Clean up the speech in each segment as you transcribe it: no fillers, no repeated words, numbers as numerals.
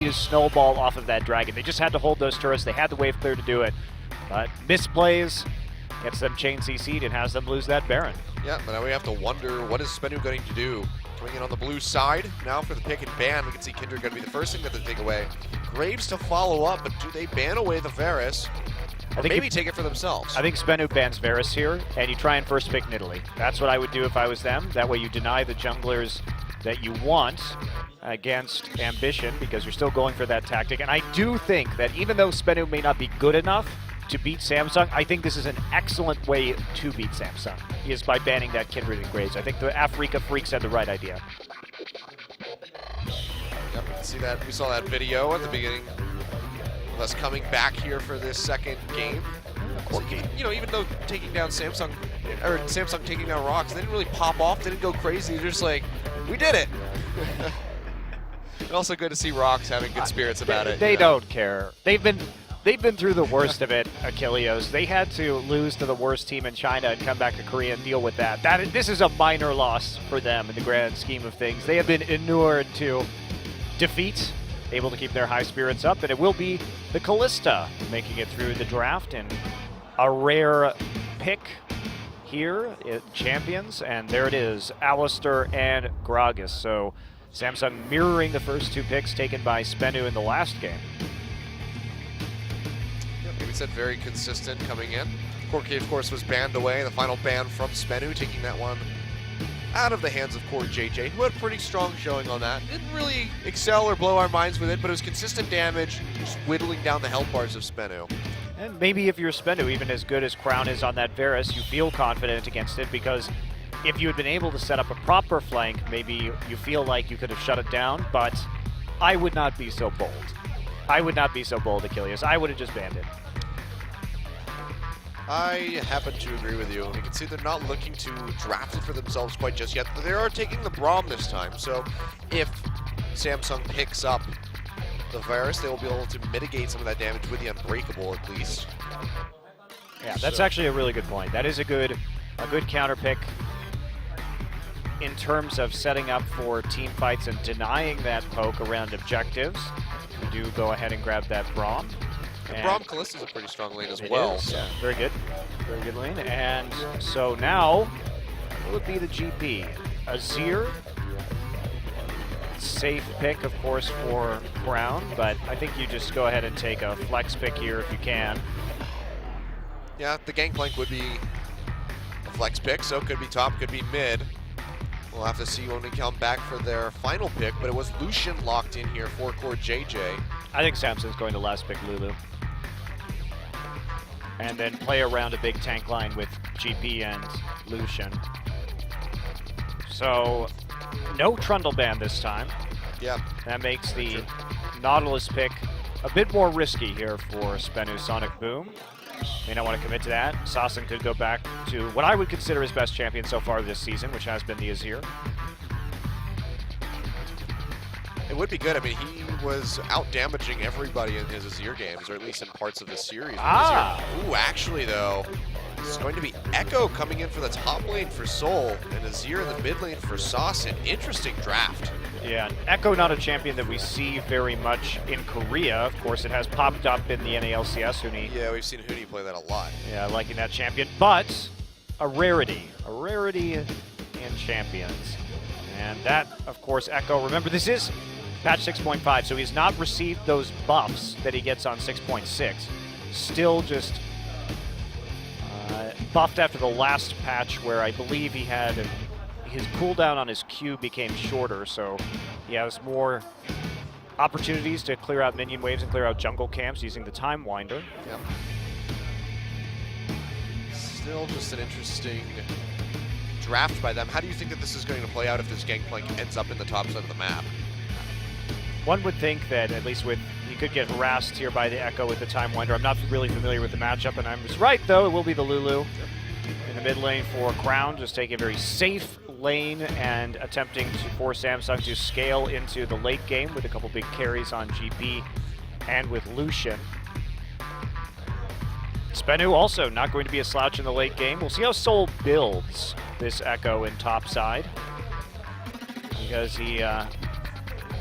to snowball off of that dragon. They just had to hold those turrets. They had the wave clear to do it. But misplays gets them chain CC'd and has them lose that Baron. Yeah, but now we have to wonder, what is SBENU going to do? Coming in on the blue side, now for the pick and ban, we can see Kindred going to be the first thing that they take away. Graves to follow up, but do they ban away the Varus? Or maybe take it for themselves? I think SBENU bans Varus here, and you try and first pick Nidalee. That's what I would do if I was them. That way you deny the junglers that you want against Ambition, because you're still going for that tactic. And I do think that even though SBENU may not be good enough to beat Samsung, I think this is an excellent way to beat Samsung, is by banning that Kindred and Graves. I think the Afrika freaks had the right idea. Yep, see that? We saw that video at the beginning of us coming back here for this second game. So, you know, even though taking down Samsung taking down Rocks, they didn't really pop off, they didn't go crazy, they're just like, we did it! Also good to see Rocks having good spirits about it. They don't care. They've been through the worst of it, Achilleos. They had to lose to the worst team in China and come back to Korea and deal with that. This is a minor loss for them in the grand scheme of things. They have been inured to defeat, able to keep their high spirits up, and it will be the Kalista making it through the draft, and a rare pick here at Champions, and there it is, Alistair and Gragas. So Samsung mirroring the first two picks taken by SBENU in the last game. We said very consistent coming in. Corki, of course, was banned away. The final ban from SBENU, taking that one out of the hands of Core JJ, who had a pretty strong showing on that. Didn't really excel or blow our minds with it, but it was consistent damage, just whittling down the health bars of SBENU. And maybe if you're SBENU, even as good as Crown is on that Varus, you feel confident against it, because if you had been able to set up a proper flank, maybe you feel like you could have shut it down, but I would not be so bold. I would not be so bold, Achilleos. I would have just banned it. I happen to agree with you. You can see they're not looking to draft it for themselves quite just yet, but they are taking the Braum this time. So if Samsung picks up the Varus, they will be able to mitigate some of that damage with the Unbreakable at least. Yeah, that's actually a really good point. That is a good counter pick in terms of setting up for team fights and denying that poke around objectives. You do go ahead and grab that Braum. Braum Kalista is a pretty strong lane as well. So. Yeah, very good. Very good lane. And so now, what would be the GP? Azir. Safe pick, of course, for Crown, but I think you just go ahead and take a flex pick here if you can. Yeah, the Gangplank would be a flex pick, so it could be top, could be mid. We'll have to see when we come back for their final pick, but it was Lucian locked in here for Core JJ. I think Samsung's going to last pick Lulu. And then play around a big tank line with GP and Lucian. So, no Trundle ban this time. Yeah. That makes the Nautilus pick a bit more risky here for SBENU Sonicboom. May not want to commit to that. Sassen could go back to what I would consider his best champion so far this season, which has been the Azir. It would be good. I mean, he was out-damaging everybody in his Azir games, or at least in parts of the series. Ooh, actually, though, it's going to be Echo coming in for the top lane for Seoul, and Azir in the mid lane for Sassen. Interesting draft. Yeah, Echo not a champion that we see very much in Korea. Of course, it has popped up in the NALCS. Huni. Yeah, we've seen Huni play that a lot. Yeah, liking that champion, but a rarity in champions. And that, of course, Echo, remember this is patch 6.5, so he's not received those buffs that he gets on 6.6. Still just buffed after the last patch where I believe he had his cooldown on his Q became shorter, so he has more opportunities to clear out minion waves and clear out jungle camps using the Time Winder. Yep. Still just an interesting draft by them. How do you think that this is going to play out if this Gangplank ends up in the top side of the map? One would think that at least he could get harassed here by the Echo with the Time Winder. I'm not really familiar with the matchup, and I'm just right, though. It will be the Lulu in the mid lane for Crown. Just take a very safe lane and attempting to force Samsung to scale into the late game with a couple big carries on GP and with Lucian. SBENU also not going to be a slouch in the late game. We'll see how Seoul builds this Echo in top side, because he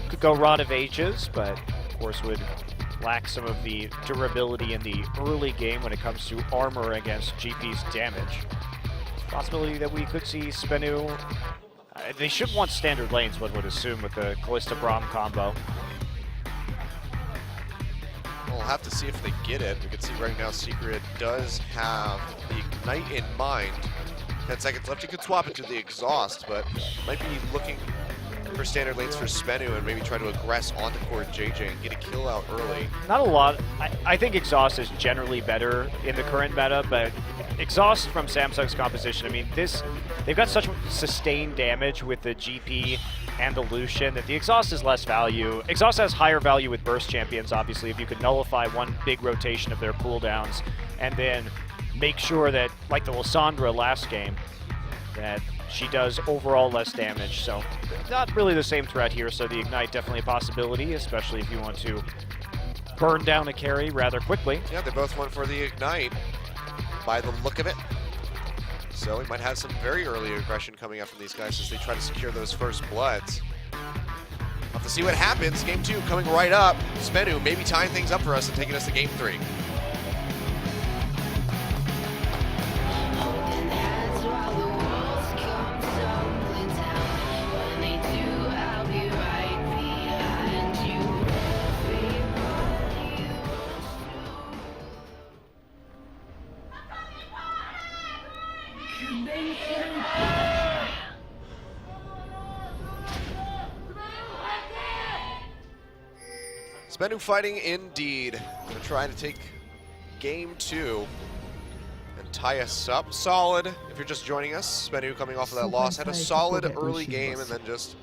could go Rod of Ages, but of course, would lack some of the durability in the early game when it comes to armor against GP's damage. Possibility that we could see SBENU. They should want standard lanes, one would assume, with the Callista Braum combo. We'll have to see if they get it. We can see right now Secret does have the Ignite in mind. 10 seconds left. You could swap it to the Exhaust, but might be looking for standard lanes for SBENU and maybe try to aggress onto Core JJ and get a kill out early. Not a lot. I think Exhaust is generally better in the current meta, but Exhaust from Samsung's composition, I mean, they've got such sustained damage with the GP and the Lucian that the Exhaust is less value. Exhaust has higher value with burst champions, obviously, if you could nullify one big rotation of their cooldowns and then make sure that, like the Lissandra last game, that she does overall less damage. So not really the same threat here, so the Ignite definitely a possibility, especially if you want to burn down a carry rather quickly. Yeah, they both went for the Ignite by the look of it. So we might have some very early aggression coming up from these guys as they try to secure those first bloods. We'll have to see what happens. Game 2 coming right up. SBENU maybe tying things up for us and taking us to Game 3. SBENU fighting indeed. They're trying to take Game 2 and tie us up. Solid, if you're just joining us, SBENU coming off of that loss, had a solid early game and then just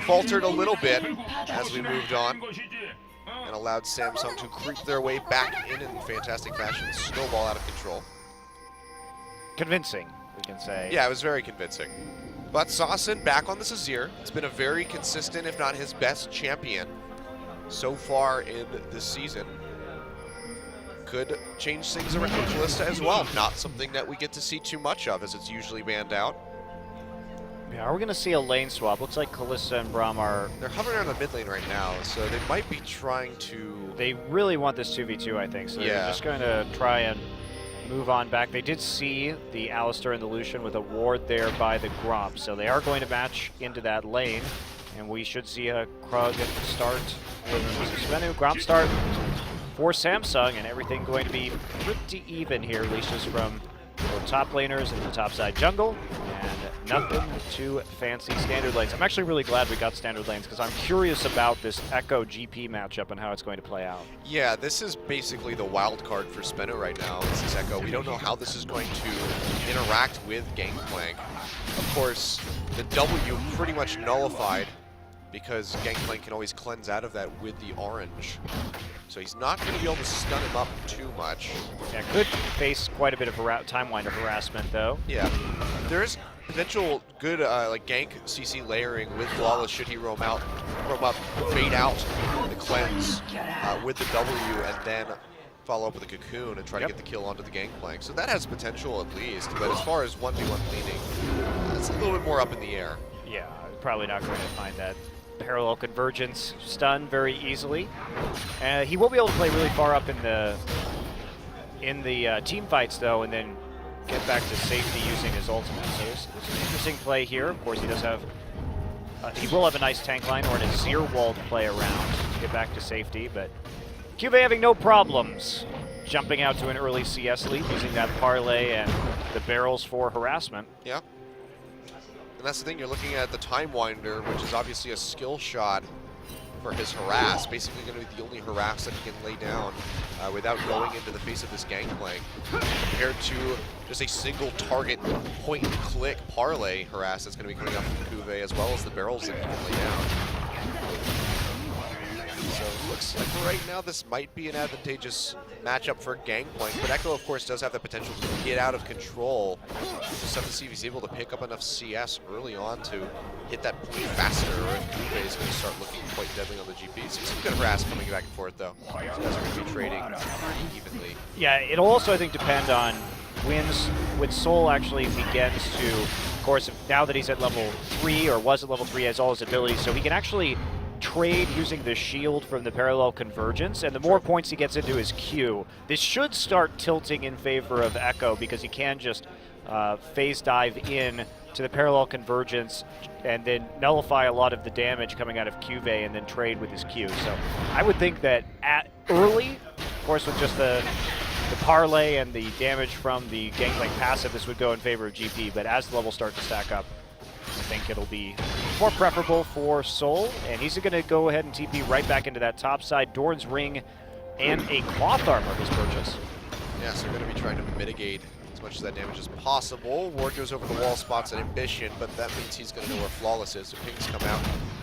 faltered a little bit as we moved on and allowed Samsung to creep their way back in fantastic fashion, snowball out of control. Convincing, we can say. Yeah, it was very convincing. But Saucin back on the Azir. It's been a very consistent, if not his best champion so far in this season. Could change things around with Callista as well. Not something that we get to see too much of, as it's usually banned out. Yeah, are we going to see a lane swap? Looks like Callista and Braum are... They're hovering around the mid lane right now, so they might be trying to... They really want this 2v2, I think, so yeah, they're just going to try and move on back. They did see the Alistar and the Lucian with a ward there by the Gromp, so they are going to match into that lane, and we should see a Krug start with SBENU. Gromp start for Samsung, and everything going to be pretty even here, at least just from both top laners and the top side jungle, and nothing too fancy standard lanes. I'm actually really glad we got standard lanes because I'm curious about this Echo GP matchup and how it's going to play out. Yeah, this is basically the wild card for SBENU right now. This is Echo. We don't know how this is going to interact with Gangplank. Of course, the W pretty much nullified because Gangplank can always cleanse out of that with the orange. So he's not going to be able to stun him up too much. Yeah, could face quite a bit of Time Winder harassment, though. Yeah, there is potential good like gank CC layering with Flawless should he roam up, bait out the cleanse with the W, and then follow up with a Cocoon and try to get the kill onto the Gangplank. So that has potential at least, but as far as 1v1 leaning, it's a little bit more up in the air. Yeah, probably not going to find that parallel convergence stun very easily. He will be able to play really far up in the team fights though, and then get back to safety using his ultimate. So it's an interesting play here. Of course, he does have he will have a nice tank line or an Azir wall to play around to get back to safety, but QV having no problems jumping out to an early CS lead using that parlay and the barrels for harassment. Yeah. And that's the thing, you're looking at the Time Winder, which is obviously a skill shot for his harass. Basically going to be the only harass that he can lay down without going into the face of this Gangplank, compared to just a single target point and click parlay harass that's going to be coming up from Kuve, as well as the barrels that he can lay down. So it looks like right now this might be an advantageous matchup for Gangplank, but Echo of course does have the potential to get out of control. Just have to see if he's able to pick up enough CS early on to hit that point faster, or if Kuve is going to start looking quite deadly on the GP. So some good harass coming back and forth though. These guys are going to be trading pretty evenly. Yeah, it'll also I think depend on when Soul actually begins to, of course, now that he's at level 3 or was at level 3, has all his abilities, so he can actually trade using the shield from the parallel convergence, and the more points he gets into his Q, this should start tilting in favor of Echo because he can just phase dive in to the parallel convergence and then nullify a lot of the damage coming out of Cuvée and then trade with his Q. So I would think that at early, of course with just the parlay and the damage from the Gangplank passive, this would go in favor of GP, but as the levels start to stack up, I think it'll be more preferable for Soul, and he's going to go ahead and TP right back into that top side. Dorn's Ring and a Cloth Armor his purchase. Yeah, so they're going to be trying to mitigate as much of that damage as possible. Ward goes over the wall, spots an Ambition, but that means he's going to know where Flawless is, so pings come out.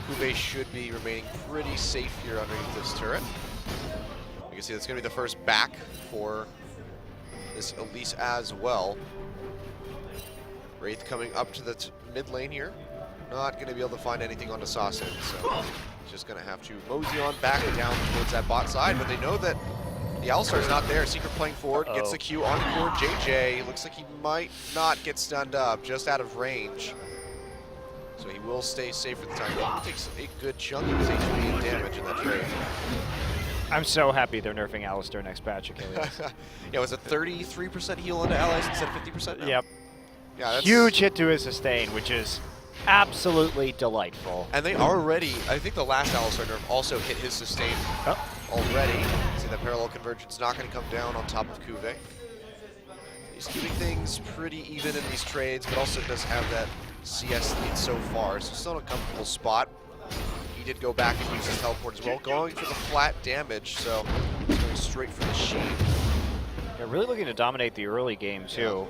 Cuvée should be remaining pretty safe here underneath this turret. You can see that's going to be the first back for this Elise as well. Wraith coming up to the mid lane here. Not going to be able to find anything on Assassin, so just going to have to mosey on back and down towards that bot side, but they know that the Alistar's not there. Secret playing forward, gets the Q on core JJ. Looks like he might not get stunned up, just out of range. So he will stay safe for the time being. He takes a good chunk of his HP and damage in that trade. I'm so happy they're nerfing Alistar next patch, Achilles. Yeah, it was a 33% heal onto allies instead of 50% now. Yep. Yeah, that's huge hit to his sustain, which is absolutely delightful. And they already, I think the last Alistar nerf also hit his sustain already. See that parallel convergence not going to come down on top of Cuvée. He's keeping things pretty even in these trades, but also does have that CS lead so far, so still in a comfortable spot. He did go back and use his teleport as well, going for the flat damage, so he's going straight for the Sheen. They're really looking to dominate the early game, too.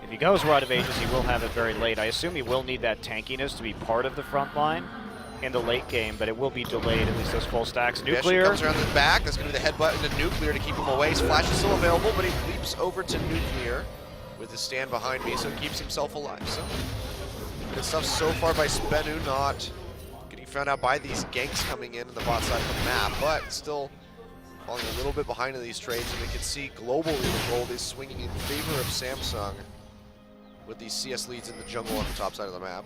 If he goes Rod of Ages, he will have it very late. I assume he will need that tankiness to be part of the front line in the late game, but it will be delayed, at least those full stacks. Nuclear comes around the back. That's going to be the headbutt into Nuclear to keep him away. His flash is still available, but he leaps over to Nuclear with his stand behind me, so he keeps himself alive. So good stuff so far by SBENU, not getting found out by these ganks coming in the bot side of the map, but still falling a little bit behind in these trades, and we can see globally the gold is swinging in favor of Samsung with these CS leads in the jungle on the top side of the map.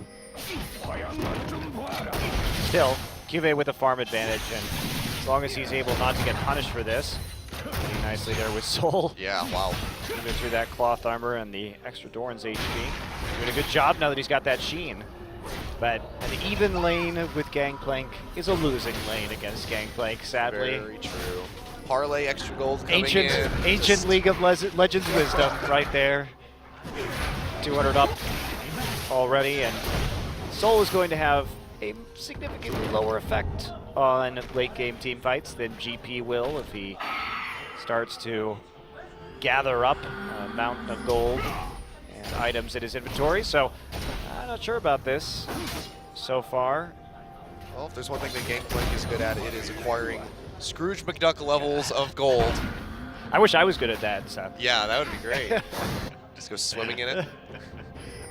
Still, Cuvée with a farm advantage, and as long as he's able not to get punished for this, pretty nicely there with Soul. Yeah, wow. Even through that Cloth Armor and the extra Doran's HP. Doing a good job now that he's got that Sheen. But an even lane with Gangplank is a losing lane against Gangplank, sadly. Very true. Parlay extra gold coming in. Ancient League of Legends wisdom right there. 200 up already, and Soul is going to have a significantly lower effect on late game team fights than GP will if he starts to gather up a mountain of gold and items in his inventory. So I'm not sure about this so far. Well, if there's one thing that Gangplank is good at, it is acquiring Scrooge McDuck levels of gold. I wish I was good at that, Seth. Yeah, that would be great. Just go swimming in it.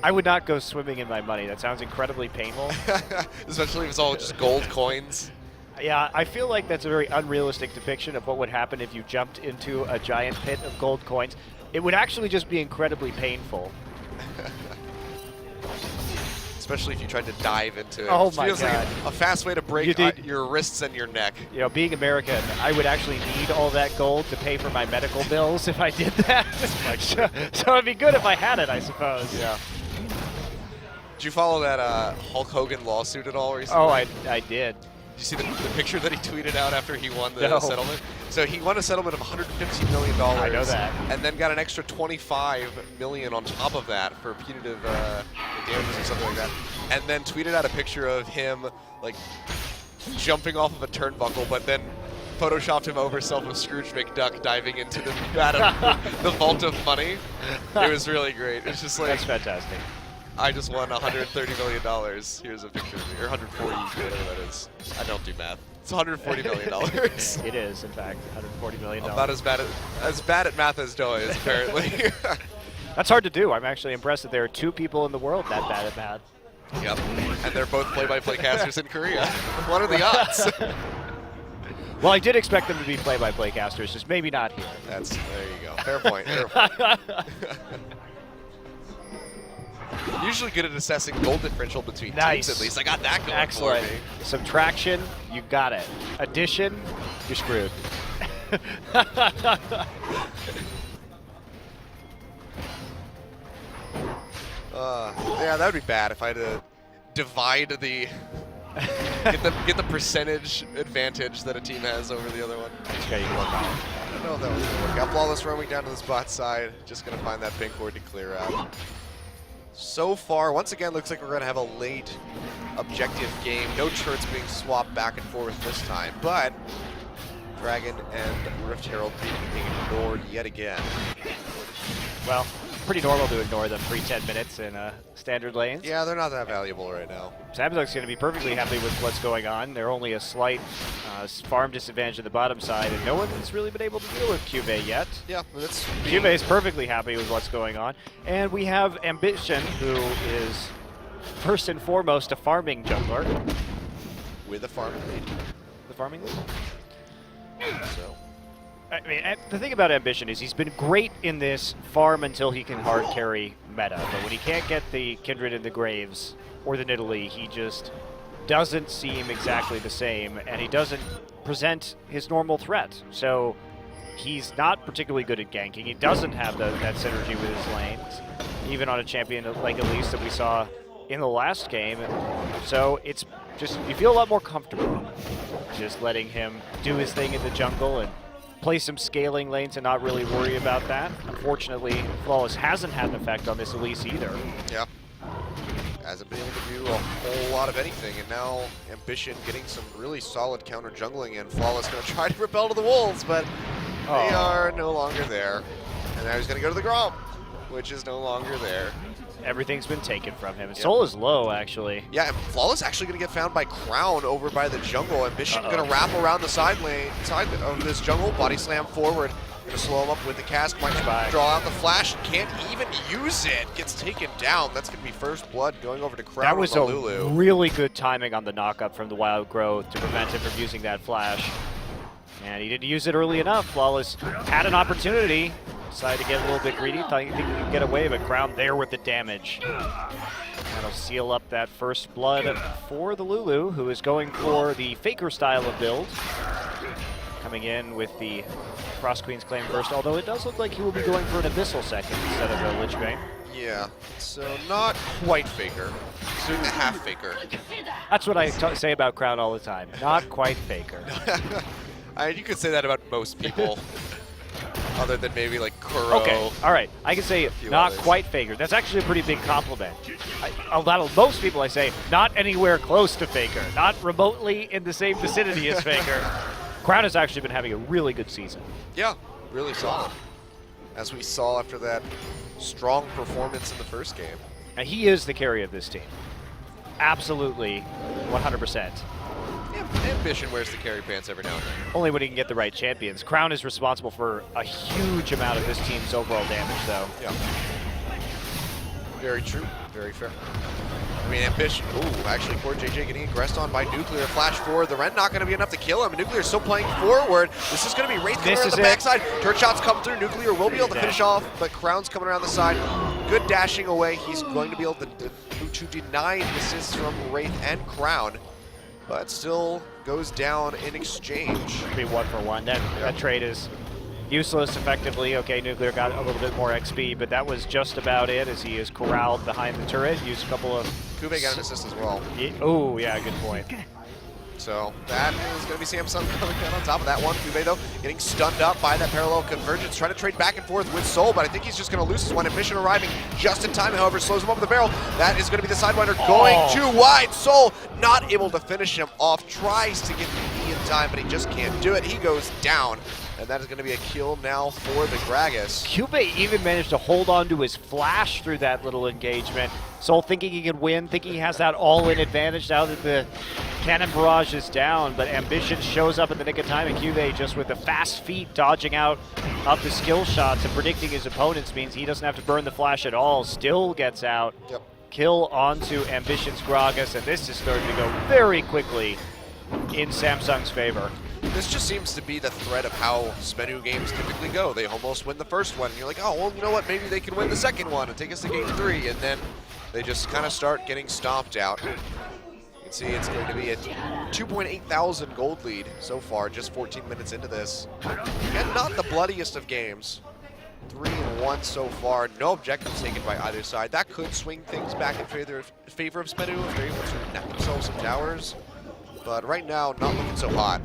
I would not go swimming in my money. That sounds incredibly painful. Especially if it's all just gold coins. Yeah, I feel like that's a very unrealistic depiction of what would happen if you jumped into a giant pit of gold coins. It would actually just be incredibly painful. Especially if you tried to dive into it. Oh it my feels God. like a fast way to break your wrists and your neck. You know, being American, I would actually need all that gold to pay for my medical bills if I did that. So it'd be good if I had it, I suppose. Yeah. Did you follow that Hulk Hogan lawsuit at all recently? Oh, I did. Did you see the picture that he tweeted out after he won the settlement? So he won a settlement of $150 million. I know that. And then got an extra $25 million on top of that for punitive damages or something like that. And then tweeted out a picture of him like jumping off of a turnbuckle, but then photoshopped him over self of Scrooge McDuck diving into the vat of the vault of money. It was really great. It's just like, that's fantastic. I just won $130 million. Here's a picture of me, or 140, whatever that is. I don't do math. It's $140 million. It is, in fact, $140 million. About as bad at math as Doe is, apparently. That's hard to do. I'm actually impressed that there are two people in the world that bad at math. Yep, and they're both play-by-play casters in Korea. What are the odds? Well, I did expect them to be play-by-play casters, just maybe not here. There you go. Fair point. Fair point. Usually good at assessing goal differential between Nice. teams, at least. I got that going Excellent. for me. Subtraction, you got it. Addition, you're screwed. Yeah, that would be bad if I had to divide the get the percentage advantage that a team has over the other one. Okay, you can work on it. I don't know if that was gonna work out. Flawless roaming down to this bot side, just gonna find that pink ward to clear out. So far, once again, looks like we're gonna have a late objective game. No turrets being swapped back and forth this time, but Dragon and Rift Herald being ignored yet again. Well, pretty normal to ignore them pre 10 minutes in standard lanes. Yeah, they're not that valuable right now. Samsung's going to be perfectly happy with what's going on. They're only a slight farm disadvantage at the bottom side, and no one's really been able to deal with Cube yet. Yeah, that's Cube is perfectly happy with what's going on. And we have Ambition, who is first and foremost a farming jungler. with a farming lead. The farming lead? So. I mean, the thing about Ambition is he's been great in this farm until he can hard carry meta. But when he can't get the Kindred in the Graves or the Nidalee, he just doesn't seem exactly the same, and he doesn't present his normal threat. So he's not particularly good at ganking. He doesn't have that synergy with his lanes, even on a champion like Elise that we saw in the last game. So it's just, you feel a lot more comfortable just letting him do his thing in the jungle and play some scaling lanes and not really worry about that. Unfortunately, Flawless hasn't had an effect on this Elise either. Yeah. Hasn't been able to do a whole lot of anything, and now Ambition getting some really solid counter jungling, and Flawless going to try to repel to the wolves, but they are no longer there. And now he's going to go to the Gromp, which is no longer there. Everything's been taken from him. His soul is low, actually. Yeah, and Flawless actually going to get found by Crown over by the jungle. Ambition going to wrap around the side of this jungle, body slam forward. Going to slow him up with the cast, might draw out the flash, can't even use it. Gets taken down. That's going to be first blood going over to Crown. That was a Lulu. Really good timing on the knock-up from the Wild Growth to prevent him from using that flash. And he didn't use it early enough. Flawless had an opportunity. Decided to get a little bit greedy, thought he could get away, but Crown there with the damage. That'll seal up that first blood for the Lulu, who is going for the Faker style of build. Coming in with the Cross Queen's Claim first, although it does look like he will be going for an Abyssal second instead of a Lich Bane. Yeah, so not quite Faker. He's doing the half Faker. That's what I say about Crown all the time. Not quite Faker. You could say that about most people. Other than maybe like Kuro. Okay, all right. I can say not quite Faker. That's actually a pretty big compliment. Most people I say, not anywhere close to Faker. Not remotely in the same vicinity as Faker. Crown has actually been having a really good season. Yeah, really solid. As we saw after that strong performance in the first game. And he is the carry of this team. Absolutely, 100%. Ambition wears the carry pants every now and then. Only when he can get the right champions. Crown is responsible for a huge amount of this team's overall damage, though. Yeah. Very true. Very fair. I mean, Ambition. Ooh, actually, poor JJ getting aggressed on by Nuclear. Flash forward. The Ren not going to be enough to kill him. Nuclear still playing forward. This is going to be Wraith coming around the backside. Turret shots come through. Nuclear will be able to finish off, but Crown's coming around the side. Good dashing away. He's going to be able to deny assists from Wraith and Crown, but still goes down in exchange. Be 1-for-1. That trade is useless effectively. Okay, Nuclear got a little bit more XP, but that was just about it as he is corralled behind the turret. Used a couple of... Kube got an assist as well. Oh, yeah, good point. So that is going to be Samsung coming out on top of that one. Kube, though, getting stunned up by that parallel convergence, trying to trade back and forth with Soul, but I think he's just going to lose this one. Ambition arriving just in time, however, slows him up with the barrel. That is going to be the Sidewinder going too wide. Soul not able to finish him off, tries to get the E in time, but he just can't do it. He goes down, and that is going to be a kill now for the Gragas. Kube even managed to hold on to his flash through that little engagement. Soul thinking he could win, thinking he has that all-in advantage now that the cannon barrage is down, but Ambition shows up in the nick of time, and Cube just with the fast feet dodging out of the skill shots and predicting his opponents means he doesn't have to burn the flash at all, still gets out. Yep. Kill onto Ambition's Gragas, and this is starting to go very quickly in Samsung's favor. This just seems to be the thread of how SBENU games typically go. They almost win the first one, and you're like, oh, well, you know what, maybe they can win the second one and take us to game 3, and then they just kind of start getting stomped out. You can see it's going to be a 2.8 thousand gold lead so far, just 14 minutes into this. And not the bloodiest of games. 3-1 so far, no objectives taken by either side. That could swing things back in favor of SBENU if they're able to net themselves some towers. But right now, not looking so hot.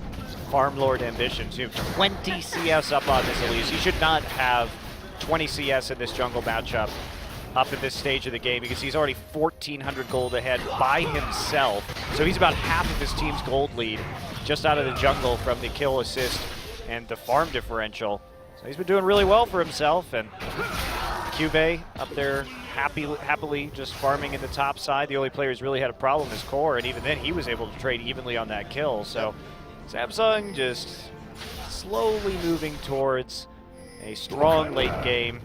Farm Lord ambition too. 20 CS up on this Elise. He should not have 20 CS in this jungle matchup up at this stage of the game because he's already 1,400 gold ahead by himself. So he's about half of his team's gold lead just out of the jungle from the kill assist and the farm differential. So he's been doing really well for himself, and Cube up there happily just farming in the top side. The only player who's really had a problem is Core, and even then he was able to trade evenly on that kill. So Samsung just slowly moving towards a strong late game.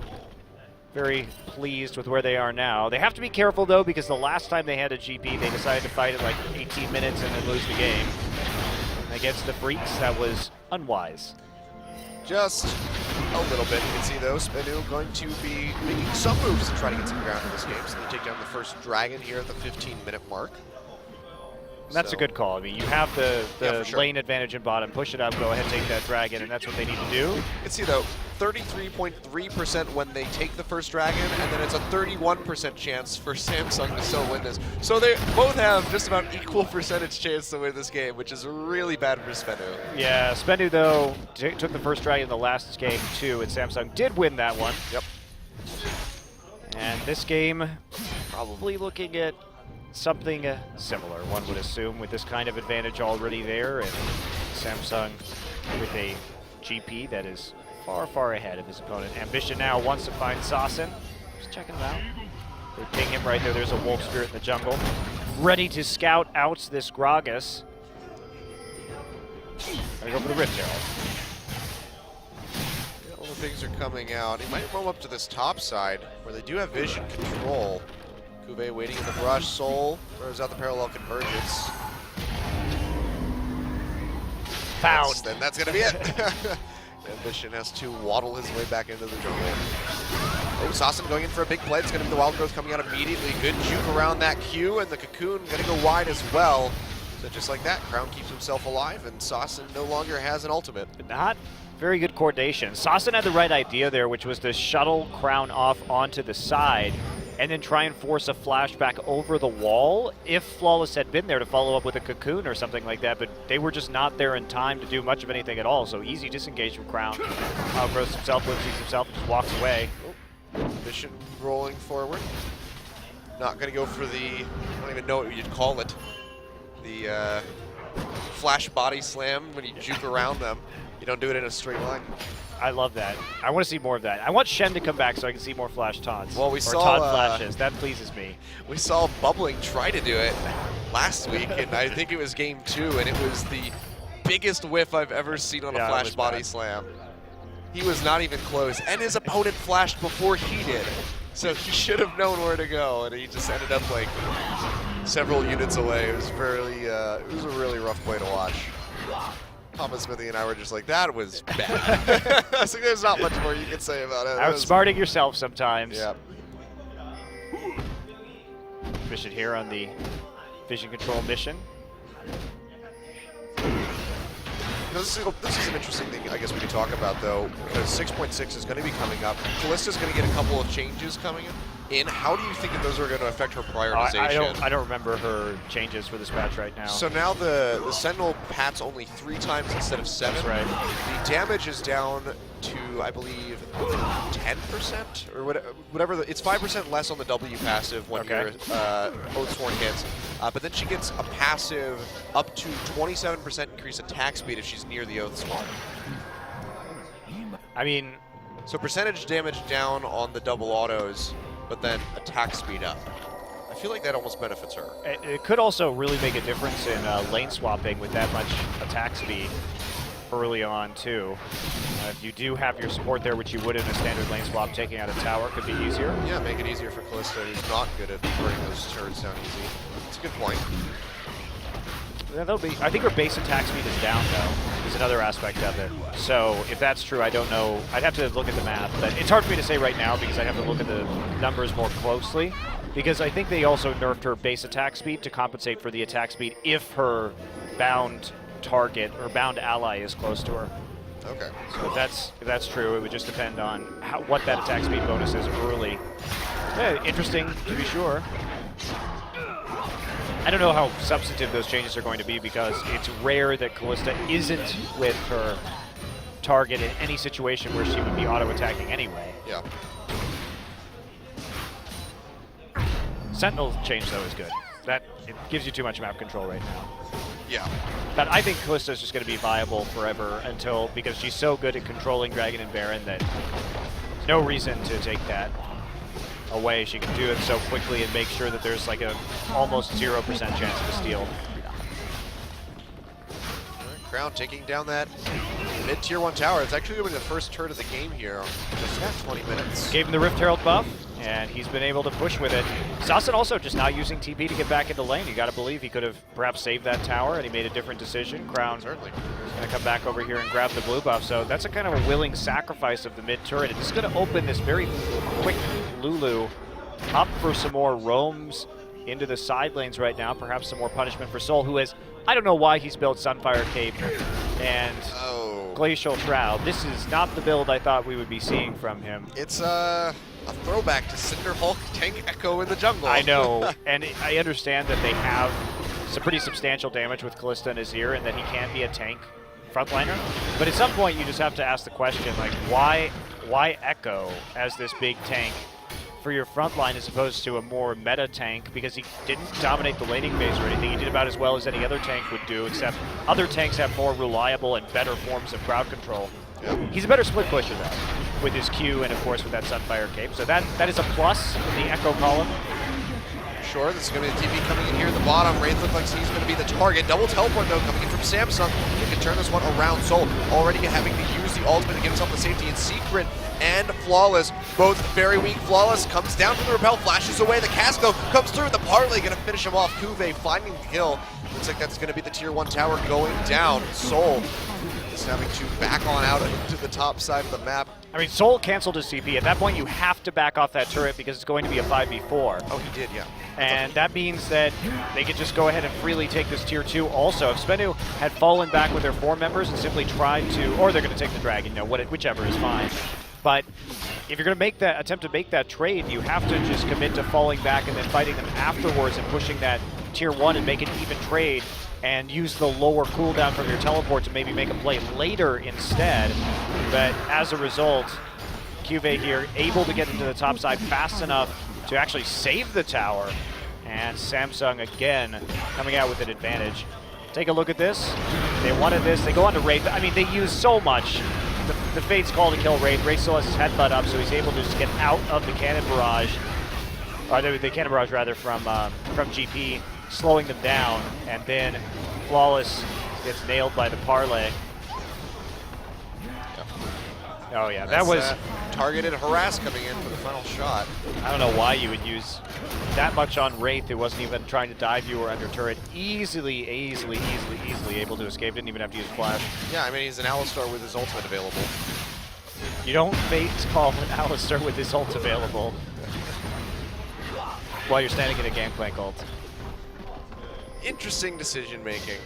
Very pleased with where they are now. They have to be careful though, because the last time they had a GP, they decided to fight it like 18 minutes and then lose the game. And against the Freaks, that was unwise. Just a little bit. You can see though, SBENU going to be making some moves to try to get some ground in this game. So they take down the first dragon here at the 15-minute mark. And that's a good call. I mean, you have the sure. lane advantage in bottom. Push it up, go ahead, take that dragon, and that's what they need to do. You can see though, 33.3% when they take the first dragon, and then it's a 31% chance for Samsung to still win this. So they both have just about equal percentage chance to win this game, which is really bad for SBENU. Yeah, SBENU though took the first dragon in the last game too, and Samsung did win that one. Yep. And this game, probably looking at something similar, one would assume, with this kind of advantage already there, and Samsung with a GP that is far, far ahead of his opponent. Ambition now wants to find Sasin. Just checking him out. They ping him right there. There's a Wolf Spirit in the jungle. Ready to scout out this Gragas. Gonna go for the Rift Herald. All the things are coming out. He might roam up to this top side, where they do have vision control. Cube waiting in the brush. Soul throws out the parallel convergence. Found. Then that's going to be it. Ambition has to waddle his way back into the jungle. Oh, Sasin going in for a big play. It's going to be the wild growth coming out immediately. Good juke around that Q, and the cocoon going to go wide as well. So just like that, Crown keeps himself alive, and Sasin no longer has an ultimate. Not very good coordination. Sasin had the right idea there, which was to shuttle Crown off onto the side and then try and force a flashback over the wall if Flawless had been there to follow up with a cocoon or something like that, but they were just not there in time to do much of anything at all, so easy disengage from Crown. Outgrows himself, loses himself, and just walks away. Ambition rolling forward. Not going to go for the, I don't even know what you'd call it, the flash body slam when you juke around them. You don't do it in a straight line. I love that. I want to see more of that. I want Shen to come back so I can see more flash taunts. Well, we or saw taunt flashes. That pleases me. We saw Bubbling try to do it last week, and I think it was game 2, and it was the biggest whiff I've ever seen on a flash body slam. He was not even close, and his opponent flashed before he did. So he should have known where to go, and he just ended up like several units away. It was it was a really rough play to watch. Papa Smithy and I were just like, that was bad. So there's not much more you can say about it. Outsmarting yourself sometimes. Yeah. Mission here on the vision control mission. This is an interesting thing I guess we could talk about, though, because 6.6 is going to be coming up. Callista's going to get a couple of changes coming in. How do you think that those are going to affect her prioritization? I don't remember her changes for this patch right now. So now the Sentinel pats only 3 times instead of 7. That's right. The damage is down to, I believe, 10% or whatever. It's 5% less on the W passive when your Oathsworn hits. But then she gets a passive up to 27% increase attack speed if she's near the Oathsworn. I mean, so percentage damage down on the double autos, but then attack speed up. I feel like that almost benefits her. It could also really make a difference in lane swapping with that much attack speed early on, too. If you do have your support there, which you would in a standard lane swap, taking out a tower could be easier. Yeah, make it easier for Callista, who's not good at burning those turrets down easy. That's a good point. Yeah, I think her base attack speed is down, though, is another aspect of it. So if that's true, I don't know. I'd have to look at the math. But it's hard for me to say right now because I have to look at the numbers more closely. because I think they also nerfed her base attack speed to compensate for the attack speed if her bound target or bound ally is close to her. Okay. So if that's true, it would just depend on what that attack speed bonus is early. Yeah, interesting to be sure. I don't know how substantive those changes are going to be because it's rare that Kalista isn't with her target in any situation where she would be auto-attacking anyway. Yeah. Sentinel change, though, is good. It gives you too much map control right now. Yeah. But I think Kalista is just going to be viable forever because she's so good at controlling Dragon and Baron that there's no reason to take that away. She can do it so quickly and make sure that there's like a almost 0% chance of a steal. Crown taking down that mid-tier 1 tower. It's actually going to be the first turret of the game here. Just 20 minutes. Gave him the Rift Herald buff, and he's been able to push with it. Sassen also just not using TP to get back into lane. You got to believe he could have perhaps saved that tower, and he made a different decision. Crown certainly is going to come back over here and grab the blue buff. So that's a kind of a willing sacrifice of the mid turret. It's going to open this very quick Lulu up for some more roams into the side lanes right now. Perhaps some more punishment for Soul, who has, I don't know why he's built Sunfire Cape and Glacial Shroud. This is not the build I thought we would be seeing from him. It's a throwback to Cinderhulk Tank Echo in the jungle. I know, and I understand that they have some pretty substantial damage with Kalista and Azir and that he can be a tank frontliner. But at some point you just have to ask the question, like, why Echo as this big tank for your front line as opposed to a more meta tank, because he didn't dominate the laning phase or anything. He did about as well as any other tank would do, except other tanks have more reliable and better forms of crowd control. Yep. He's a better split pusher though, with his Q and of course with that Sunfire Cape. So that is a plus in the Echo column. Sure, this is going to be the TP coming in here at the bottom. Wraith looks like he's going to be the target. Double teleport, though, coming in from Samsung. He can turn this one around. Soul already having to use the ultimate to get himself the safety in Secret and Flawless. Both very weak. Flawless comes down from the repel, flashes away. The Casco comes through. The Parlay going to finish him off. Kuve finding the kill. Looks like that's going to be the tier 1 tower going down. Soul is having to back on out to the top side of the map. I mean, Soul canceled his CP. At that point, you have to back off that turret because it's going to be a 5v4. Oh, he did, yeah. And that means that they could just go ahead and freely take this tier 2 also. If SBENU had fallen back with their 4 members and simply tried to, or they're going to take the dragon, whichever is fine. But if you're going to attempt to make that trade, you have to just commit to falling back and then fighting them afterwards and pushing that tier 1 and make an even trade and use the lower cooldown from your teleport to maybe make a play later instead. But as a result, Cuve here able to get into the top side fast enough to actually save the tower. And Samsung again coming out with an advantage. Take a look at this. They wanted this. They go on to Wraith. I mean, they use so much. The Fate's call to kill Wraith. Wraith still has his headbutt up, so he's able to just get out of the cannon barrage. Or the cannon barrage, rather, from GP, slowing them down. And then Flawless gets nailed by the Parlay. Oh yeah, that was targeted harass coming in for the final shot. I don't know why you would use that much on Wraith who wasn't even trying to dive you or under turret. Easily able to escape. Didn't even have to use flash. Yeah, I mean, he's an Alistar with his ultimate available. You don't Fate call an Alistar with his ult available while you're standing in a Gangplank ult. Interesting decision making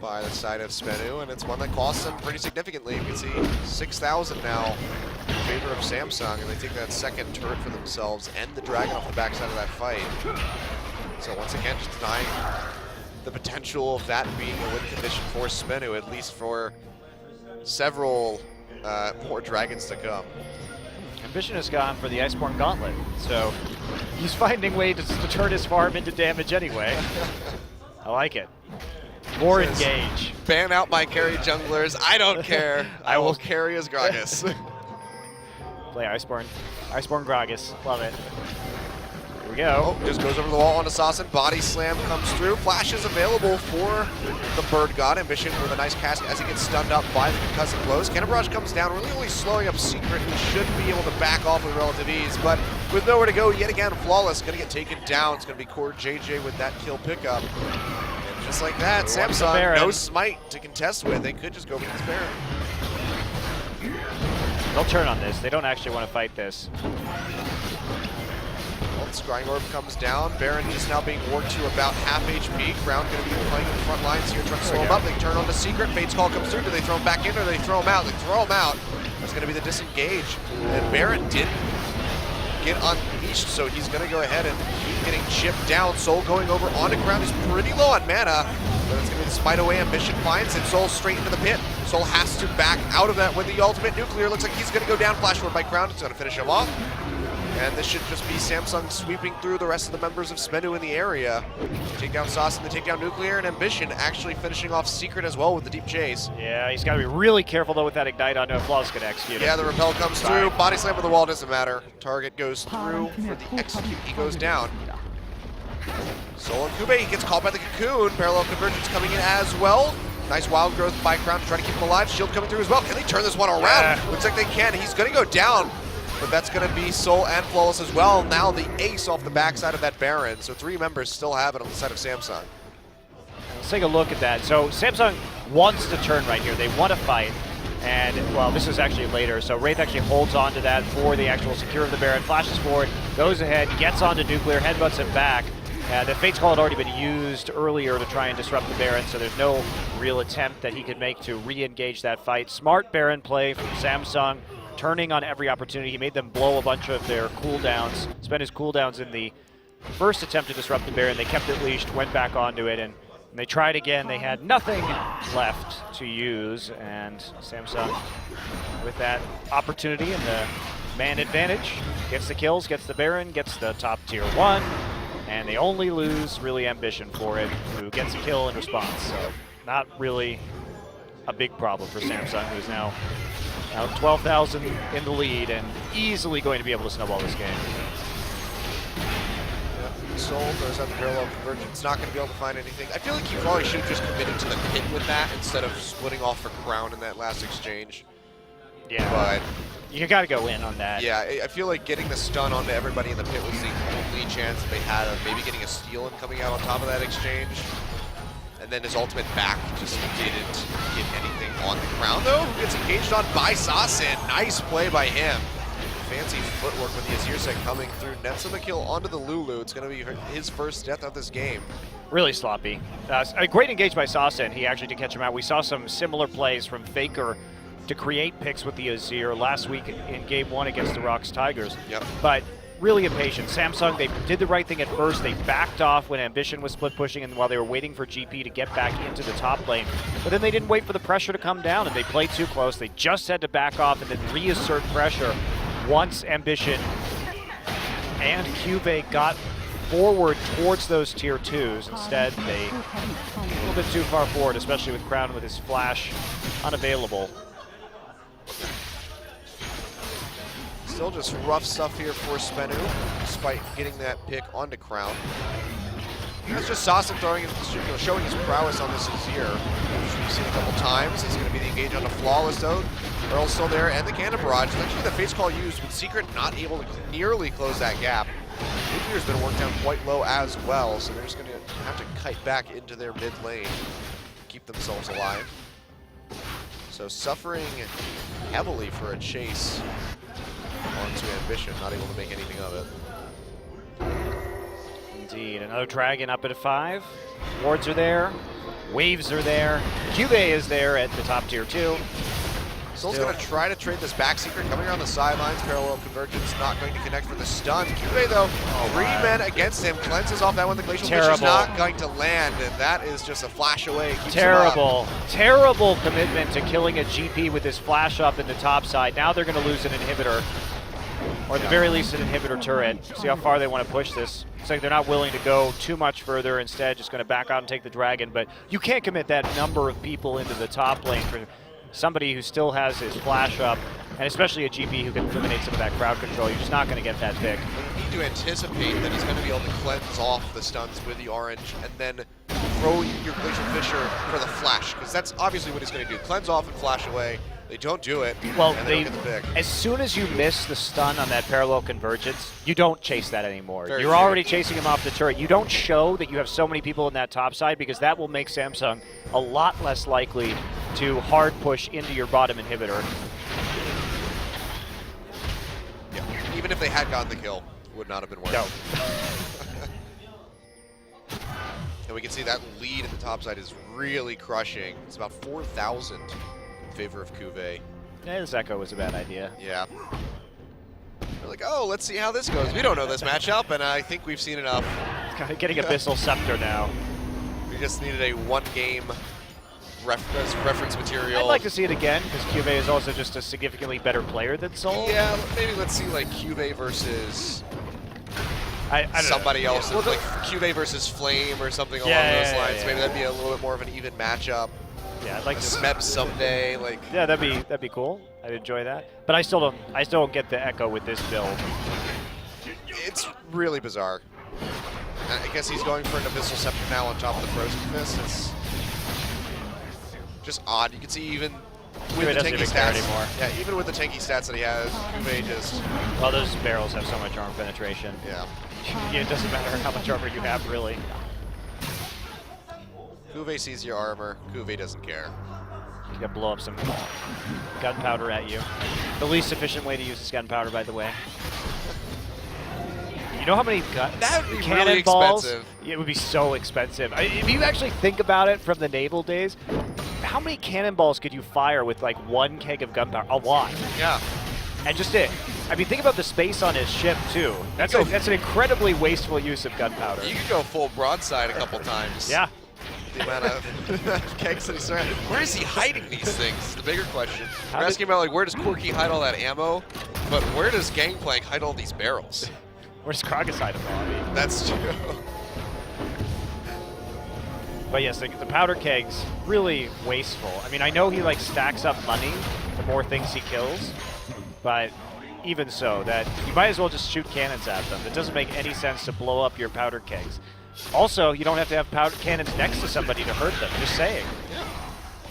by the side of SBENU, and it's one that costs them pretty significantly. You can see 6,000 now in favor of Samsung, and they take that second turret for themselves and the dragon off the backside of that fight. So once again, just denying the potential of that being a win condition for SBENU, at least for several more dragons to come. Ambition has gone for the Iceborne Gauntlet, so he's finding ways to turn his farm into damage anyway. I like it. More engage. Ban out my carry junglers. I don't care. I will carry as Gragas. Play Iceborne. Iceborne Gragas. Love it. Here we go. Oh, just goes over the wall on Assassin. Body slam comes through. Flash is available for the Bird God. Ambition with a nice cast as he gets stunned up by the concussive blows. Cannon Barrage comes down, really only slowing up Secret, who should be able to back off with relative ease. But with nowhere to go, yet again, Flawless going to get taken down. It's going to be Core JJ with that kill pickup. And just like that, Samsung, no smite to contest with. They could just go for this Baron. They'll turn on this. They don't actually want to fight this. Scrying Orb comes down. Baron just now being worked to about half HP. Crown going to be playing in the front lines here, trying to slow him up. They turn on the Secret. Fate's Call comes through. Do they throw him back in or do they throw him out? They throw him out. That's going to be the disengage. And Baron didn't get unleashed, so he's going to go ahead and keep getting chipped down. Soul going over onto Crown. He's pretty low on mana, but it's going to be the Spite Away. Ambition finds it. Soul straight into the pit. Soul has to back out of that with the ultimate nuclear. Looks like he's going to go down. Flash forward by Crown. It's going to finish him off. And this should just be Samsung sweeping through the rest of the members of SBENU in the area. Take down Sauce and they take down Nuclear, and Ambition actually finishing off Secret as well with the deep chase. Yeah, he's got to be really careful though with that Ignite onto a Flawless going to execute it. Yeah, the repel comes through. Body slam with the wall doesn't matter. Target goes through for the execute. He goes down. Soul and Kube, he gets caught by the Cocoon. Parallel Convergence coming in as well. Nice wild growth by Crown to try to keep him alive. Shield coming through as well. Can they turn this one around? Yeah. Looks like they can. He's going to go down. But that's going to be Soul and Flawless as well. Now the ace off the backside of that Baron. So 3 members still have it on the side of Samsung. Let's take a look at that. So Samsung wants to turn right here. They want to fight. And, well, this is actually later. So Wraith actually holds on to that for the actual secure of the Baron. Flashes forward, goes ahead, gets onto Nuclear, headbutts him back. The Fate's Call had already been used earlier to try and disrupt the Baron, so there's no real attempt that he could make to re-engage that fight. Smart Baron play from Samsung, turning on every opportunity. He made them blow a bunch of their cooldowns, spent his cooldowns in the first attempt to disrupt the Baron. They kept it leashed, went back onto it, and they tried again. They had nothing left to use, and Samsung, with that opportunity and the man advantage, gets the kills, gets the Baron, gets the top tier 1, and they only lose really Ambition for it, who gets a kill in response. So not really a big problem for Samsung, who's now out 12,000 in the lead and easily going to be able to snowball this game. Soul throws out the Parallel Convergence, not going to be able to find anything. I feel like he probably should have just committed to the pit with that instead of splitting off for Crown in that last exchange. Yeah, but you got to go in on that. Yeah, I feel like getting the stun onto everybody in the pit was the only chance they had of maybe getting a steal and coming out on top of that exchange. And then his ultimate back just didn't get anything on the Crown, though, who gets engaged on by Sasin. Nice play by him. Fancy footwork with the Azir set coming through. Nets him a kill onto the Lulu. It's going to be his first death of this game. Really sloppy. A great engage by Sasin. He actually did catch him out. We saw some similar plays from Faker to create picks with the Azir last week in Game 1 against the Rocks Tigers. Yep. But really impatient. Samsung, they did the right thing at first. They backed off when Ambition was split pushing and while they were waiting for GP to get back into the top lane. But then they didn't wait for the pressure to come down and they played too close. They just had to back off and then reassert pressure once Ambition and Cube got forward towards those tier 2s. Instead, they a little bit too far forward, especially with Crown with his flash unavailable. Still just rough stuff here for SBENU, despite getting that pick onto Crown. That's just Sasin throwing, showing his prowess on this Azir, which we've seen a couple times. He's going to be the engage on the Flawless though. Earl's still there, and the Cannon Barrage. It's actually the Fate's Call used, with Secret not able to nearly close that gap. Nuclear's been worked down quite low as well, so they're just going to have to kite back into their mid lane to keep themselves alive. So suffering heavily for a chase onto Ambition, not able to make anything of it. Indeed, another Dragon up at a 5. Wards are there, Waves are there, Cube is there at the top tier 2. Soul's going to try to trade this back Secret, coming around the sidelines. Parallel Convergence not going to connect for the stun. Cube though, 3 men against him, cleanses off that one. The Glacial Fish is not going to land, and that is just a flash away. Terrible commitment to killing a GP with his flash up in the top side. Now they're going to lose an inhibitor, or at the very least an inhibitor turret. See how far they want to push this. It's like they're not willing to go too much further, instead just going to back out and take the Dragon, but you can't commit that number of people into the top lane for somebody who still has his flash up, and especially a GP who can eliminate some of that crowd control. You're just not going to get that pick. You need to anticipate that he's going to be able to cleanse off the stuns with the orange and then throw your Glacial Fisher for the flash, because that's obviously what he's going to do. Cleanse off and flash away. They don't do it, well, and they don't get the pick. As soon as you miss the stun on that Parallel Convergence, you don't chase that anymore. Very You're already chasing him off the turret. You don't show that you have so many people in that top side, because that will make Samsung a lot less likely to hard push into your bottom inhibitor. Yeah, even if they had gotten the kill, would not have been worth No. it. And we can see that lead in the top side is really crushing. It's about 4,000 in favor of Cuvée. Yeah, this Echo was a bad idea. Yeah. We're like, oh, let's see how this goes. We don't know this matchup, and I think we've seen enough. Kind of getting Abyssal Scepter now. We just needed a one-game reference material. I'd like to see it again, because Cuvée is also just a significantly better player than Soul. Yeah, maybe let's see like Cuvée versus I don't somebody know. else, Yeah, well, like Cuvée versus Flame or something along Yeah, those yeah, lines. yeah, Maybe yeah. that'd be a little bit more of an even matchup. Yeah, I'd like A to. Smeb someday, like. Yeah, that'd be cool. I'd enjoy that. But I still don't get the Echo with this build. It's really bizarre. I guess he's going for an Abyssal Scepter now on top of the Frozen Fist. It's just odd. You can see even with the doesn't tanky even care stats. anymore. Yeah, even with the tanky stats that he has, Cuvée just. Well, those barrels have so much armor penetration. Yeah. Yeah, it doesn't matter how much armor you have, really. Cuvée sees your armor. Cuvée doesn't care. You gotta blow up some gunpowder at you. The least efficient way to use this gunpowder, by the way. You know how many That would be really cannonballs? expensive. It would be so expensive. If you actually think about it from the naval days, how many cannonballs could you fire with like 1 keg of gunpowder? A lot. Yeah. And just it. I mean, think about the space on his ship too. That's an incredibly wasteful use of gunpowder. You could go full broadside a couple times. Yeah. The amount of kegs that he's throwing. Where is he hiding these things? Is the bigger question. We're How asking about like where does Corky hide all that ammo, but where does Gangplank hide all these barrels? Where's Krogus hide them all? I mean, That's true. but yes, the powder kegs, really wasteful. I mean, I know he like stacks up money the more things he kills, but even so, that you might as well just shoot cannons at them. It doesn't make any sense to blow up your powder kegs. Also, you don't have to have powder cannons next to somebody to hurt them. Just saying.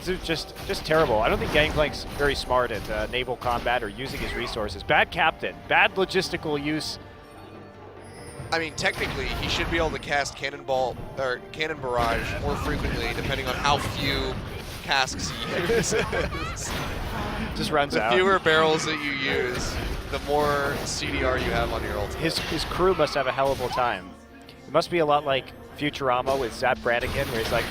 It's just terrible. I don't think Gangplank's very smart at naval combat or using his resources. Bad captain. Bad logistical use. I mean, technically, he should be able to cast cannonball or cannon barrage more frequently, depending on how few casks he uses. Just runs The out. fewer barrels that you use, the more CDR you have on your ultimate. His crew must have a hell of a time. It must be a lot like Futurama with Zap Brannigan, where he's like,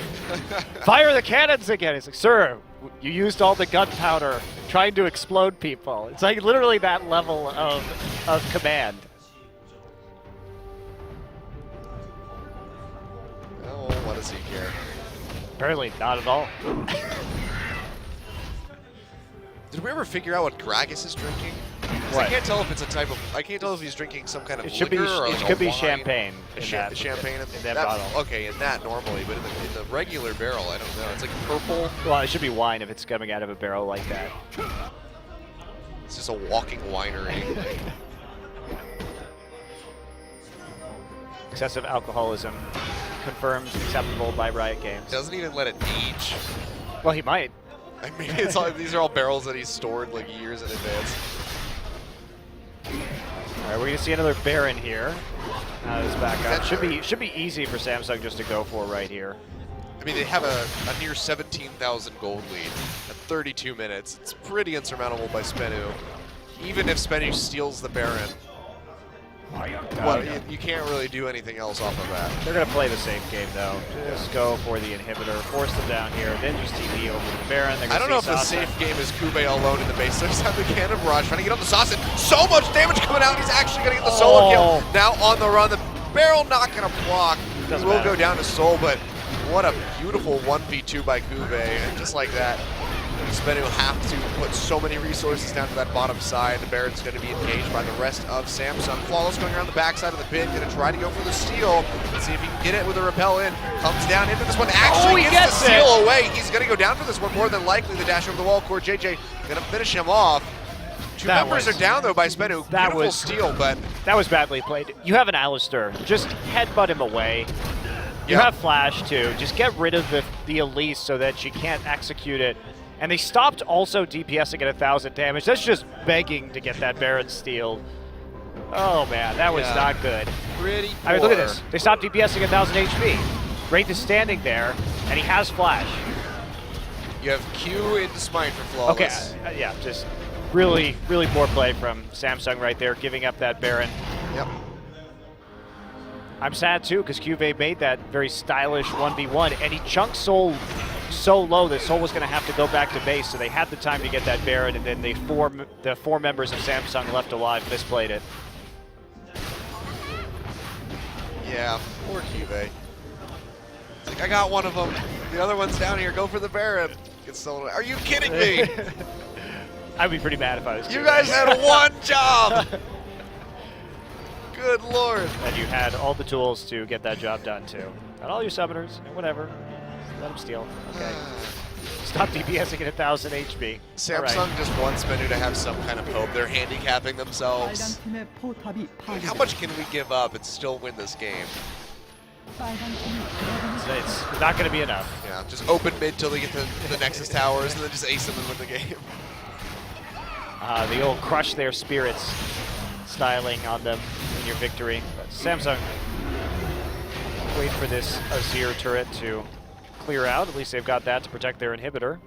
fire the cannons again. He's like, sir, you used all the gunpowder trying to explode people. It's like literally that level of command. Oh, what does he care? Apparently not at all. Did we ever figure out what Gragas is drinking? 'Cause I What? can't tell if it's a type of. I can't tell if he's drinking some kind of It should be. liquor or It like could a be wine. champagne. In that, Champagne in that bottle. Okay, in that normally, but in the regular barrel, I don't know. It's like purple. Well, it should be wine if it's coming out of a barrel like that. It's just a walking winery. Excessive alcoholism confirmed acceptable by Riot Games. Doesn't even let it age. Well, he might. I mean, it's all, these are all barrels that he's stored like years in advance. All right, we're gonna see another Baron here. This back up. Should be easy for Samsung just to go for right here. I mean, they have a near 17,000 gold lead at 32 minutes. It's pretty insurmountable by SBENU. Even if SBENU steals the Baron, well, you can't really do anything else off of that. They're gonna play the safe game though. Just go for the inhibitor, force them down here, then just TP over the Baron. I don't know if the safe game is Cuvée alone in the base. There's have the cannon barrage trying to get on the sauce, and so much damage coming out. He's actually going to get the solo kill. Now on the run, the barrel not going to block. He will go down to Soul, but what a beautiful 1v2 by Cuvée, and just like that, SBENU have to put so many resources down to that bottom side. The Baron's going to be engaged by the rest of Samsung. Flawless going around the backside of the pit, going to try to go for the steal. Let's see if he can get it with a repel in. Comes down into this one, actually gets the steal away. He's going to go down for this one more than likely. The dash over the wall, Core JJ going to finish him off. Two members are down though by SBENU. Beautiful steal, but that was badly played. You have an Alistair, just headbutt him away. You have Flash too. Just get rid of the Elise so that she can't execute it. And they stopped also DPSing at 1,000 damage. That's just begging to get that Baron steal. Oh man, that was not good. Pretty poor. I mean, look at this. They stopped DPSing at 1,000 HP. Wraith is standing there, and he has Flash. You have Q into Smite for Flawless. Okay, yeah, just really, really poor play from Samsung right there, giving up that Baron. Yep. I'm sad too because Cuvée made that very stylish 1v1 and he chunked Soul so low that Soul was going to have to go back to base, so they had the time to get that Baron, and then the four members of Samsung left alive misplayed it. Yeah, poor Cuvée. It's like, I got one of them. The other one's down here. Go for the Baron. Gets stolen. Are you kidding me? I'd be pretty mad if I was You Cuvée. guys had one job. Good lord. And you had all the tools to get that job done too. Got all your summoners, whatever. Let them steal. Okay. Stop DPSing at 1,000 HP. Samsung just wants SBENU to have some kind of hope. They're handicapping themselves. Like, how much can we give up and still win this game? It's not going to be enough. Yeah, just open mid till they get the Nexus towers and then just ace them and win the game. The old crush their spirits styling on them in your victory. But Samsung wait for this Azir turret to clear out. At least they've got that to protect their inhibitor.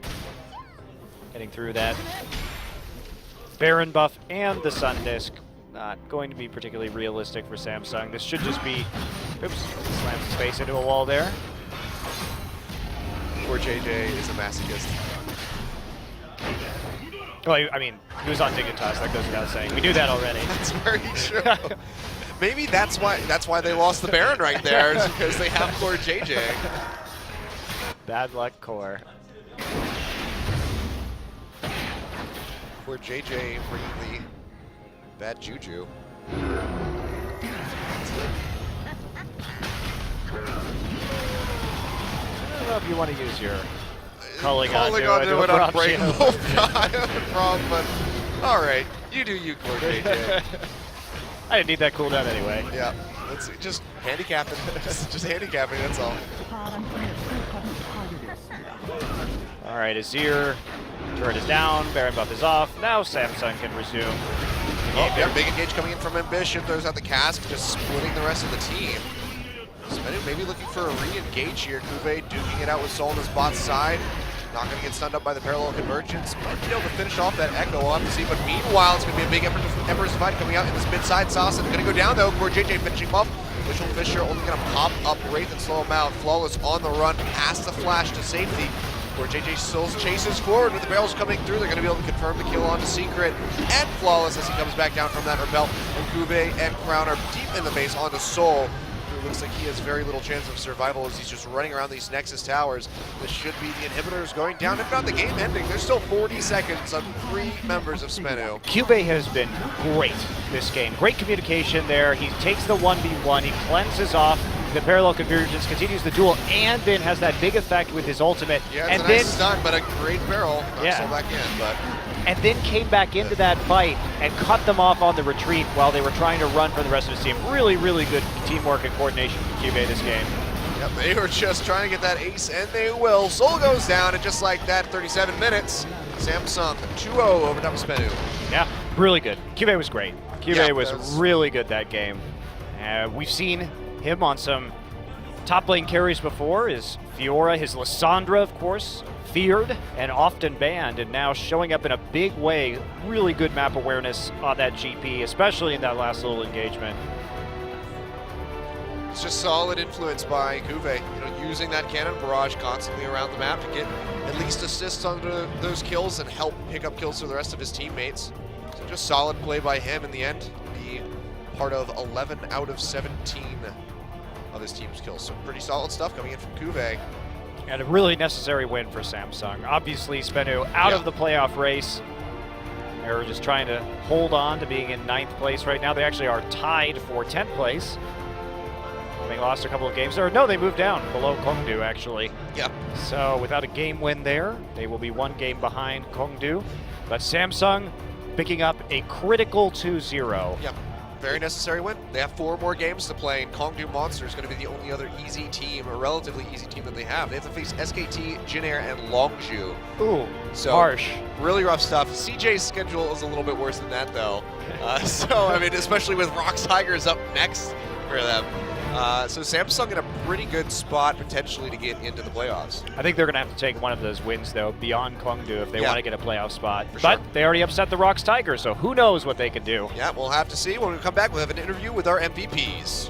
Getting through that Baron buff and the Sun Disc. Not going to be particularly realistic for Samsung. This should just be... Oops, slams his face into a wall there. Poor JJ is a masochist. Well, I mean, he was on Dignitas, that goes without saying. We knew that already. That's very true. Maybe that's why they lost the Baron right there, is because they have poor JJ. Bad luck, Core. Poor JJ bringing the bad juju. I don't know if you want to use your calling onto it an unbreakable problem, but all right, you do you, poor JJ. I didn't need that cooldown anyway. Yeah, let's see, just handicapping, just handicapping. That's all. All right, Azir, turret is down, Baron buff is off. Now Samsung can resume. Oh, yeah, big engage coming in from Ambition. Throws out the cask, just splitting the rest of the team. SBENU maybe looking for a re-engage here. Cuvée duking it out with Soul on his bot side. Not going to get stunned up by the parallel convergence. Might be able to finish off that Echo. We'll have to see. But meanwhile, it's going to be a big Emperor's Divide coming out in this mid-side. Sauce going to go down, though. Poor JJ finishing him off. Visual Fisher only going to pop up Wraith and slow him out. Flawless on the run, past the flash to safety. Where JJ still chases forward with the barrels coming through. They're going to be able to confirm the kill onto Secret. And Flawless as he comes back down from that repel. And Cuvée and Crown are deep in the base onto Soul. It looks like he has very little chance of survival as he's just running around these Nexus towers. This should be the inhibitors going down. If not the game ending, there's still 40 seconds on 3 members of SBENU. Cuvée has been great this game. Great communication there. He takes the 1v1, he cleanses off. The parallel convergence continues the duel, and then has that big effect with his ultimate. Yeah, it's and a then, nice stun, but a great barrel. Not so back in, but... And then came back into that fight and cut them off on the retreat while they were trying to run for the rest of his team. Really, really good teamwork and coordination from Cuvée this game. Yep, they were just trying to get that ace, and they will. Soul goes down, and just like that, 37 minutes, Samsung 2-0 over top of SBENU. Yeah, really good. Cuvée was great. Cuvée was really good that game. We've seen him on some top lane carries before. His Fiora, his Lissandra, of course, feared and often banned, and now showing up in a big way. Really good map awareness on that GP, especially in that last little engagement. It's just solid influence by Cuvée, using that cannon barrage constantly around the map to get at least assists on those kills and help pick up kills for the rest of his teammates. So just solid play by him in the end, be part of 11 out of 17 of his team's kills. So pretty solid stuff coming in from Cuvée. And a really necessary win for Samsung. Obviously, SBENU out of the playoff race. They're just trying to hold on to being in 9th place right now. They actually are tied for 10th place. They lost a couple of games. Or no, they moved down below Kongdu, actually. Yep. So without a game win there, they will be 1 game behind Kongdu. But Samsung picking up a critical 2-0. Yep. Very necessary win. They have 4 more games to play, and Kongdu Monster is going to be the only other easy team, or relatively easy team that they have. They have to face SKT, Jinair, and Longzhu. Ooh, so harsh. Really rough stuff. CJ's schedule is a little bit worse than that, though. So, I mean, especially with Rocks Tigers up next for them. So Samsung in a pretty good spot potentially to get into the playoffs. I think they're going to have to take one of those wins, though, beyond Kongdu if they want to get a playoff spot. Sure. But they already upset the Rocks Tigers, so who knows what they can do. Yeah, we'll have to see. When we come back, we'll have an interview with our MVPs.